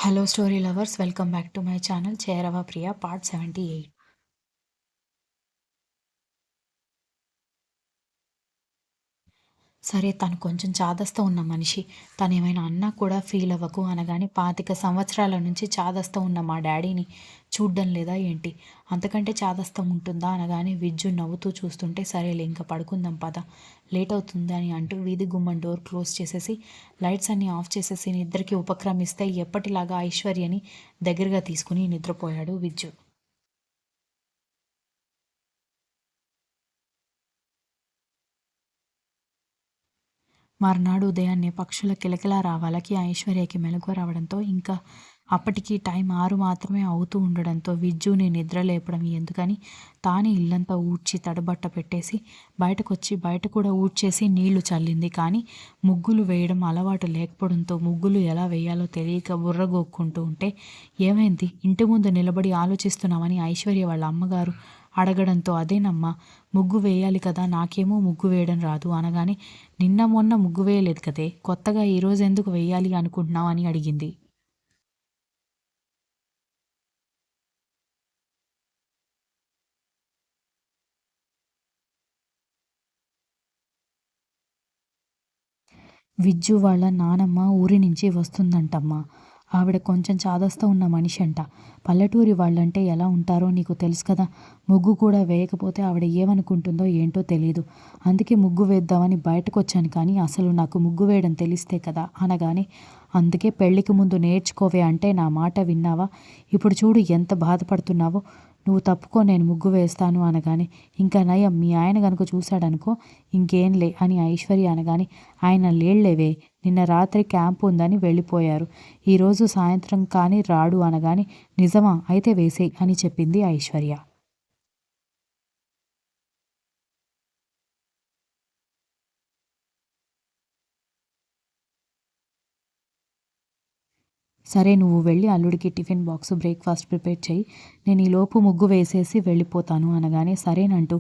Hello story lovers, welcome back to my channel చేరవ ప్రియ part 78. సరే, తను కొంచెం చాదస్తం ఉన్న మనిషి. తనేమైనా అన్నా కూడా ఫీల్ అవ్వకు అనగానే 25 సంవత్సరాల నుంచి చాదస్తం ఉన్న మా డాడీని చూడ్డం లేదా ఏంటి? అంతకంటే చాదస్తం ఉంటుందా అనగానే విజ్జు నవ్వుతూ చూస్తుంటే సరేలే ఇంక పడుకుందాం పద, లేట్ అవుతుంది అని అంటూ వీధి గుమ్మం డోర్ క్లోజ్ చేసేసి లైట్స్ అన్నీ ఆఫ్ చేసేసి నిద్రకి ఉపక్రమిస్తే ఎప్పటిలాగా ఐశ్వర్యని దగ్గరగా తీసుకుని నిద్రపోయాడు విజ్జు. మర్నాడు ఉదయాన్నే పక్షుల కిలకిలా రావాలకి ఐశ్వర్యకి మెలకువ రావడంతో ఇంకా అప్పటికి టైం 6 మాత్రమే అవుతూ ఉండడంతో విజ్జుని నిద్ర లేపడం ఎందుకని తానే ఇల్లంతా ఊడ్చి తడబట్ట పెట్టేసి బయటకొచ్చి బయట కూడా ఊడ్చేసి నీళ్లు చల్లింది. కానీ ముగ్గులు వేయడం అలవాటు లేకపోవడంతో ముగ్గులు ఎలా వేయాలో తెలియక బుర్రగోక్కుంటూ ఉంటే ఏమైంది, ఇంటి ముందు నిలబడి ఆలోచిస్తున్నామని ఐశ్వర్య వాళ్ళ అమ్మగారు అడగడంతో అదేనమ్మా, ముగ్గు వేయాలి కదా, నాకేమో ముగ్గు వేయడం రాదు అనగానే నిన్న మొన్న ముగ్గు వేయలేదు కదే, కొత్తగా ఈరోజు ఎందుకు వేయాలి అనుకుంటున్నావు అని అడిగింది. విజ్జు వాళ్ళ నానమ్మ ఊరి నుంచి వస్తుందంటమ్మా. ఆవిడ కొంచెం చాదస్తం ఉన్న మనిషి అంట. పల్లెటూరి వాళ్ళంటే ఎలా ఉంటారో నీకు తెలుసు కదా. ముగ్గు కూడా వేయకపోతే ఆవిడ ఏమనుకుంటుందో ఏంటో తెలీదు. అందుకే ముగ్గు వేద్దామని బయటకొచ్చాను, కానీ అసలు నాకు ముగ్గు వేయడం తెలిస్తే కదా అనగానే అందుకే పెళ్ళికి ముందు నేర్చుకోవే అంటే నా మాట విన్నావా? ఇప్పుడు చూడు ఎంత బాధపడుతున్నావో. నువ్వు తప్పుకో, నేను ముగ్గు వేస్తాను అనగానే ఇంకా నయం మీ ఆయన గనుక చూశాడనుకో ఇంకేంలే అని ఐశ్వర్య అనగానే ఆయన లేళ్లేవే, నిన్న రాత్రి క్యాంపు ఉందని వెళ్ళిపోయారు, ఈరోజు సాయంత్రం కానీ రాడు అనగానే నిజమా, అయితే వేసేయ్ అని చెప్పింది ఐశ్వర్య. సరే, నువ్వు వెళ్ళి అల్లుడికి టిఫిన్ బాక్స్ బ్రేక్ఫాస్ట్ ప్రిపేర్ చెయ్యి, నేను ఈలోపు ముగ్గు వేసేసి వెళ్ళిపోతాను అనగానే సరేనంటూ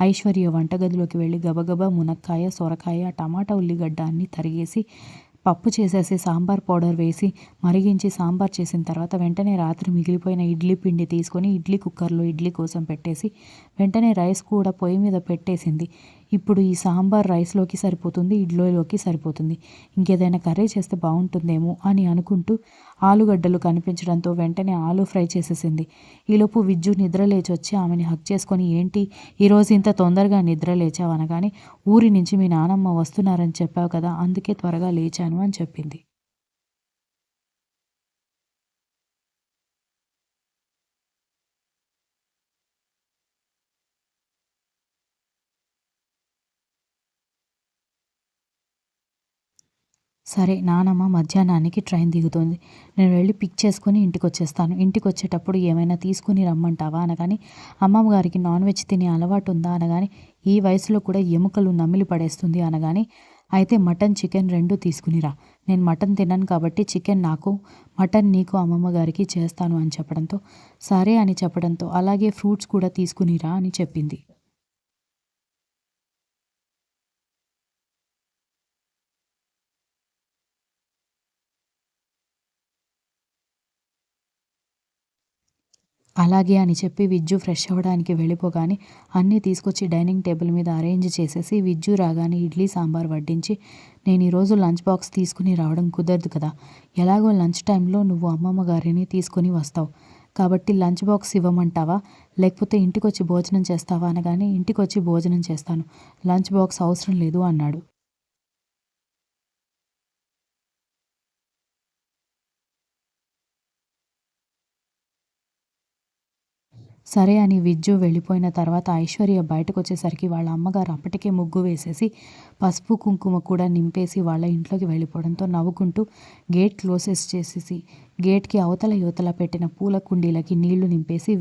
ఐశ్వర్య వంటగదిలోకి వెళ్ళి గబగబా మునక్కాయ, సొరకాయ, టమాటా, ఉల్లిగడ్డ అన్నీ తరిగేసి పప్పు చేసేసి సాంబార్ పౌడర్ వేసి మరిగించి సాంబార్ చేసిన తర్వాత వెంటనే రాత్రి మిగిలిపోయిన ఇడ్లీ పిండి తీసుకొని ఇడ్లీ కుక్కర్లో ఇడ్లీ కోసం పెట్టేసి వెంటనే రైస్ కూడా పొయ్యి మీద పెట్టేసింది. ఇప్పుడు ఈ సాంబార్ రైస్లోకి సరిపోతుంది, ఇడ్లీలోకి సరిపోతుంది, ఇంకేదైనా కర్రీ చేస్తే బాగుంటుందేమో అని అనుకుంటూ ఆలుగడ్డలు కనిపించడంతో వెంటనే ఆలు ఫ్రై చేసేసింది. ఈలోపు విజ్జు నిద్ర లేచి వచ్చి ఆమెని హగ్ చేసుకొని ఏంటి ఈరోజు ఇంత తొందరగా నిద్ర లేచావు అనగానే ఊరి నుంచి మీ నానమ్మ వస్తున్నారని చెప్పావు కదా, అందుకే త్వరగా లేచాను అని చెప్పింది. సరే, నానమ్మ మధ్యాహ్నానికి ట్రైన్ దిగుతుంది, నేను వెళ్ళి పిక్ చేసుకొని ఇంటికొచ్చేస్తాను, ఇంటికొచ్చేటప్పుడు ఏమైనా తీసుకుని రమ్మంటావా అనగానే అమ్మమ్మ గారికి నాన్ వెజ్ తినే అలవాటు ఉందా అనగానే ఈ వయసులో కూడా ఎముకలు నమిలి పడేస్తుంది అనగానే అయితే మటన్ చికెన్ రెండు తీసుకునిరా, నేను మటన్ తిన్నాను కాబట్టి చికెన్ నాకు, మటన్ నీకు అమ్మమ్మ గారికి చేస్తాను అని చెప్పడంతో సరే అని చెప్పడంతో అలాగే ఫ్రూట్స్ కూడా తీసుకునిరా అని చెప్పింది. అలాగే అని చెప్పి విజ్జు ఫ్రెష్ అవ్వడానికి వెళ్ళిపోగానే అన్నీ తీసుకొచ్చి డైనింగ్ టేబుల్ మీద అరేంజ్ చేసేసి విజ్జు రాగానే ఇడ్లీ సాంబార్ వడ్డించి నేను ఈరోజు లంచ్ బాక్స్ తీసుకుని రావడం కుదరదు కదా, ఎలాగో లంచ్ టైంలో నువ్వు అమ్మమ్మ గారిని తీసుకొని వస్తావు కాబట్టి లంచ్ బాక్స్ ఇవ్వమంటావా, లేకపోతే ఇంటికొచ్చి భోజనం చేస్తావా అనగానే ఇంటికొచ్చి భోజనం చేస్తాను, లంచ్ బాక్స్ అవసరం లేదు అన్నాడు. సరే అని విజ్జు వెళ్ళిపోయిన తర్వాత ఐశ్వర్య బయటకొచ్చేసరికి వాళ్ళ అమ్మగారు అప్పటికే ముగ్గు వేసేసి పసుపు కుంకుమ కూడా నింపేసి వాళ్ళ ఇంట్లోకి వెళ్ళిపోవడంతో నవ్వుకుంటూ గేట్ క్లోజెస్ చేసేసి గేట్కి అవతల యువతల పెట్టిన పూల కుండీలకి నీళ్లు నింపేసి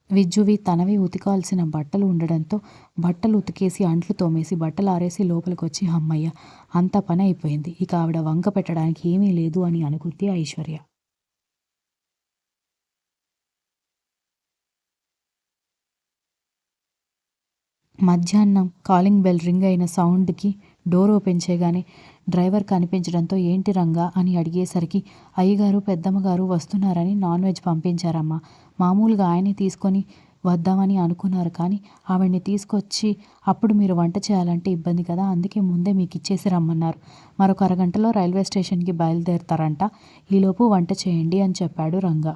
విజ్జువి తనవి ఉతికాల్సిన బట్టలు ఉండడంతో బట్టలు ఉతికేసి అంట్లు తోమేసి బట్టలు ఆరేసి లోపలికి వచ్చి అమ్మయ్య అంత పని అయిపోయింది, ఇక ఆవిడ వంక పెట్టడానికి ఏమీ లేదు అని అనుకుంది ఐశ్వర్య. మధ్యాహ్నం కాలింగ్ బెల్ రింగ్ అయిన సౌండ్కి డోర్ ఓపెన్ చేయగానే డ్రైవర్ కనిపించడంతో ఏంటి రంగా అని అడిగేసరికి అయ్యగారు పెద్దమ్మగారు వస్తున్నారని నాన్ వెజ్ పంపించారమ్మా. మామూలుగా ఆయనే తీసుకొని వద్దామని అనుకున్నారు కానీ ఆవిడ్ని తీసుకొచ్చి అప్పుడు మీరు వంట చేయాలంటే ఇబ్బంది కదా, అందుకే ముందే మీకు ఇచ్చేసి రమ్మన్నారు. మరొక అరగంటలో రైల్వే స్టేషన్కి బయలుదేరతారంట. ఈలోపు వంట చేయండి అని చెప్పాడు రంగా.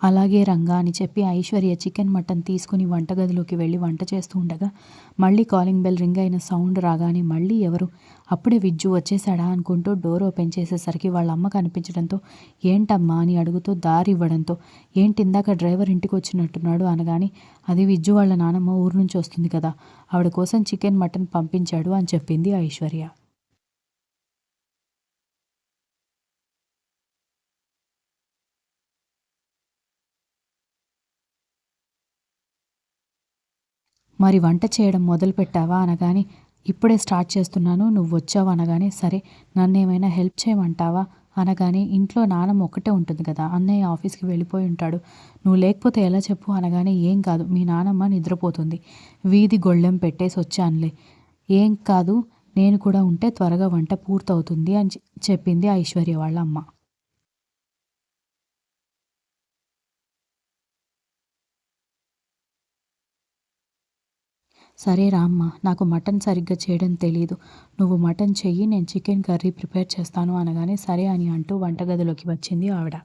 అలాగే రంగా అని చెప్పి ఐశ్వర్య చికెన్ మటన్ తీసుకుని వంటగదిలోకి వెళ్ళి వంట చేస్తూ ఉండగా మళ్ళీ కాలింగ్ బెల్ రింగ్ అయిన సౌండ్ రాగానే మళ్ళీ ఎవరు, అప్పుడే విజ్జు వచ్చేసాడా అనుకుంటూ డోర్ ఓపెన్ చేసేసరికి వాళ్ళ అమ్మ కనిపించడంతో ఏంటమ్మా అని అడుగుతూ దారి ఇవ్వడంతో ఏంటి ఇందాక డ్రైవర్ ఇంటికి వచ్చినట్టున్నాడు అనగానే అది విజ్జు వాళ్ళ నానమ్మ ఊరు నుంచి వస్తుంది కదా, ఆవిడ కోసం చికెన్ మటన్ పంపించాడు అని చెప్పింది ఐశ్వర్య. మరి వంట చేయడం మొదలుపెట్టావా అనగానే ఇప్పుడే స్టార్ట్ చేస్తున్నాను, నువ్వు వచ్చావు అనగానే సరే నన్నేమైనా హెల్ప్ చేయమంటావా అనగానే ఇంట్లో నానమ్మ ఒక్కటే ఉంటుంది కదా, అన్నయ్య ఆఫీస్కి వెళ్ళిపోయి ఉంటాడు, నువ్వు లేకపోతే ఎలా చెప్పు అనగానే ఏం కాదు మీ నానమ్మ నిద్రపోతుంది, వీధి గొళ్ళెం పెట్టేసి వచ్చానులే, ఏం కాదు నేను కూడా ఉంటే త్వరగా వంట పూర్తవుతుంది అని చెప్పింది ఐశ్వర్య వాళ్ళ అమ్మ. సరే రామ్మా, నాకు మటన్ సరిగ్గా చేయడం తెలీదు, నువ్వు మటన్ చెయ్యి నేను చికెన్ కర్రీ ప్రిపేర్ చేస్తాను అనగానే సరే అని అంటూ వంటగదిలోకి వచ్చింది ఆవిడ.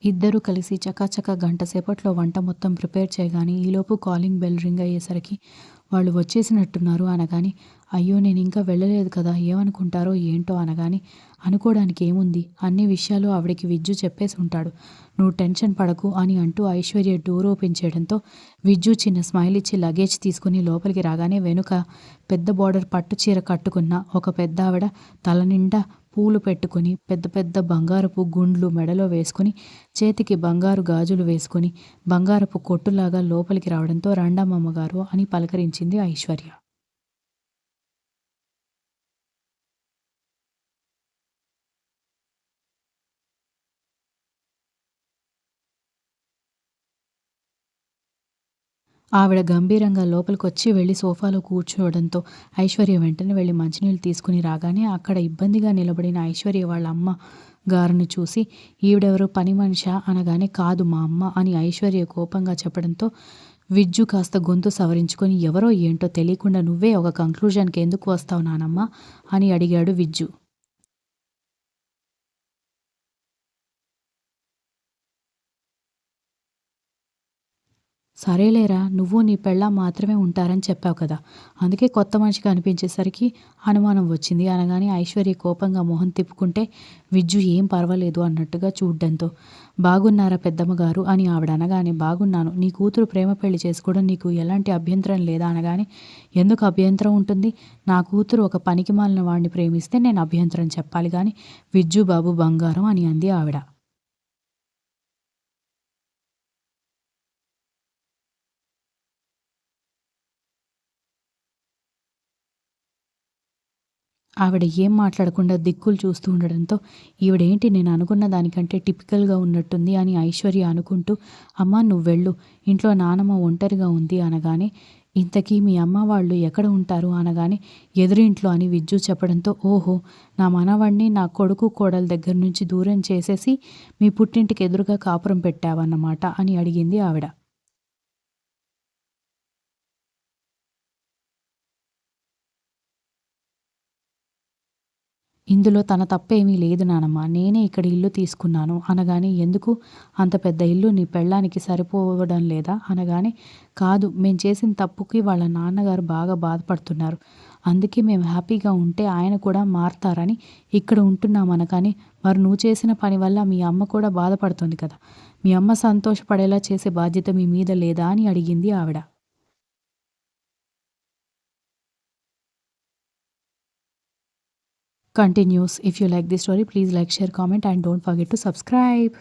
ఇద్దరూ కలిసి చకాచకా గంట సేపట్లో వంట మొత్తం ప్రిపేర్ చేయగానే ఈలోపు కాలింగ్ బెల్ రింగ్ అయ్యేసరికి వాళ్ళు వచ్చేసినట్టున్నారు అనగానే అయ్యో నేను ఇంకా వెళ్ళలేదు కదా ఏమనుకుంటారో ఏంటో అనగానే అనుకోవడానికి ఏముంది, అన్ని విషయాలు ఆవిడకి విజ్జు చెప్పేసి ఉంటాడు, నువ్వు టెన్షన్ పడకు అని అంటూ ఐశ్వర్య డోర్ ఓపెన్ చేయడంతో విజ్జు చిన్న స్మైల్ ఇచ్చి లగేజ్ తీసుకుని లోపలికి రాగానే వెనుక పెద్ద బార్డర్ పట్టు చీర కట్టుకున్న ఒక పెద్ద ఆవిడ తల నిండా పూలు పెట్టుకొని పెద్ద పెద్ద బంగారపు గుండ్లు మెడలో వేసుకుని చేతికి బంగారు గాజులు వేసుకుని బంగారపు కొట్టులాగా లోపలికి రావడంతో రండమ్మమ్మ గారు అని పలకరించింది ఐశ్వర్య. ఆవిడ గంభీరంగా లోపలికొచ్చి వెళ్ళి సోఫాలో కూర్చోవడంతో ఐశ్వర్య వెంటనే వెళ్ళి మంచినీళ్ళు తీసుకుని రాగానే అక్కడ ఇబ్బందిగా నిలబడిన ఐశ్వర్య వాళ్ళ అమ్మ గారిని చూసి ఈవిడెవరు పని మనిషా అనగానే కాదు మా అమ్మ అని ఐశ్వర్య కోపంగా చెప్పడంతో విజ్జు కాస్త గొంతు సవరించుకొని ఎవరో ఏంటో తెలియకుండా నువ్వే ఒక కంక్లూజన్కి ఎందుకు వస్తావు నానమ్మ అని అడిగాడు విజ్జు. సరేలేరా నువ్వు నీ పెళ్ళాం మాత్రమే ఉంటారని చెప్పావు కదా, అందుకే కొత్త మనిషి కనిపించేసరికి అనుమానం వచ్చింది అనగానే ఐశ్వర్య కోపంగా మొహం తిప్పుకుంటే విజ్జు ఏం పర్వాలేదు అన్నట్టుగా చూడ్డంతో బాగున్నారా పెద్దమ్మగారు అని ఆవిడ అనగానే బాగున్నాను, నీ కూతురు ప్రేమ పెళ్లి చేసుకోవడం నీకు ఎలాంటి అభ్యంతరం లేదా అనగానే ఎందుకు అభ్యంతరం ఉంటుంది, నా కూతురు ఒక పనికిమాలిన వాడిని ప్రేమిస్తే నేను అభ్యంతరం చెప్పాలి కానీ విజ్జు బాబు బంగారం అని అంది ఆవిడ. ఆవిడ ఏం మాట్లాడకుండా దిక్కులు చూస్తూ ఉండడంతో ఈవిడేంటి నేను అనుకున్న దానికంటే టిపికల్‌గా ఉన్నట్టుంది అని ఐశ్వర్య అనుకుంటూ అమ్మా నువ్వెళ్ళు, ఇంట్లో నానమ్మ ఒంటరిగా ఉంది అనగానే ఇంతకీ మీ అమ్మ వాళ్ళు ఎక్కడ ఉంటారు అనగానే ఎదురింట్లో అని విజ్జు చెప్పడంతో ఓహో నా మనవడిని నా కొడుకు కోడల దగ్గర నుంచి దూరం చేసేసి మీ పుట్టింటికి ఎదురుగా కాపురం పెట్టావన్నమాట అని అడిగింది ఆవిడ. ఇందులో తన తప్పేమీ లేదు నానమ్మ, నేనే ఇక్కడ ఇల్లు తీసుకున్నాను అనగానే ఎందుకు అంత పెద్ద ఇల్లు నీ పెళ్ళానికి సరిపోవడం లేదా అనగానే కాదు మేం చేసిన తప్పుకి వాళ్ళ నాన్నగారు బాగా బాధపడుతున్నారు, అందుకే మేము హ్యాపీగా ఉంటే ఆయన కూడా మారతారని ఇక్కడ ఉంటున్నాం అనగానే మరి నువ్వు చేసిన పని వల్ల మీ అమ్మ కూడా బాధపడుతుంది కదా, మీ అమ్మ సంతోషపడేలా చేసే బాధ్యత మీ మీద లేదా అని అడిగింది ఆవిడ. Continues. If you like this story, please like, share, comment, and don't forget to subscribe.